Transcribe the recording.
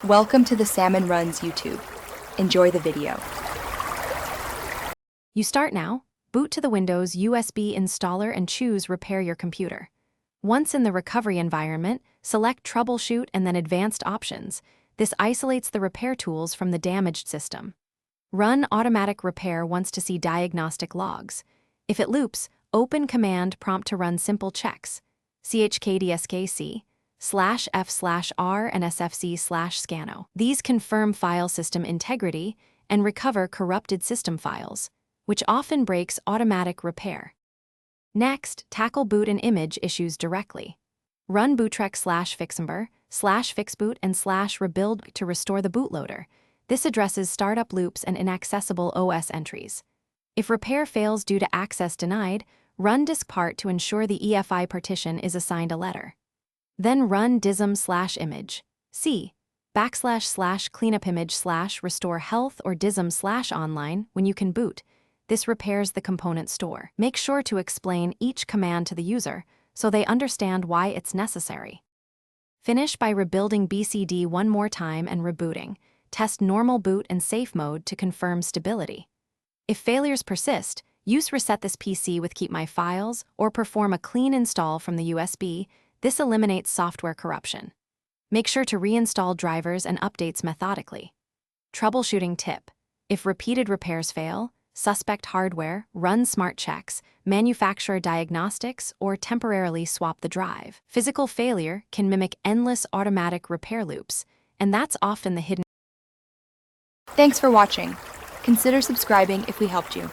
Welcome to the Salmon Runs YouTube. Enjoy the video. You start now, boot to the Windows USB installer and choose Repair Your Computer. Once in the recovery environment, select Troubleshoot and then Advanced Options. This isolates the repair tools from the damaged system. Run Automatic Repair once to see diagnostic logs. If it loops, open Command Prompt to run simple checks. chkdskc /f/r and sfc/scano. These confirm file system integrity and recover corrupted system files, which often breaks automatic repair. Next, tackle boot and image issues directly. Run bootrec /fixember /fixboot and /rebuild to restore the bootloader. This addresses startup loops and inaccessible OS entries. If repair fails due to access denied, run diskpart to ensure the EFI partition is assigned a letter. Then run dism/image. C /cleanupimage/restore health or dism/online when you can boot. This repairs the component store. Make sure to explain each command to the user so they understand why it's necessary. Finish by rebuilding BCD one more time and rebooting. Test normal boot and safe mode to confirm stability. If failures persist, use Reset This PC with Keep My Files or perform a clean install from the USB. This eliminates software corruption. Make sure to reinstall drivers and updates methodically. Troubleshooting tip: if repeated repairs fail, suspect hardware, run smart checks, manufacturer diagnostics, or temporarily swap the drive. Physical failure can mimic endless automatic repair loops, and that's often the hidden. Thanks for watching. Consider subscribing if we helped you.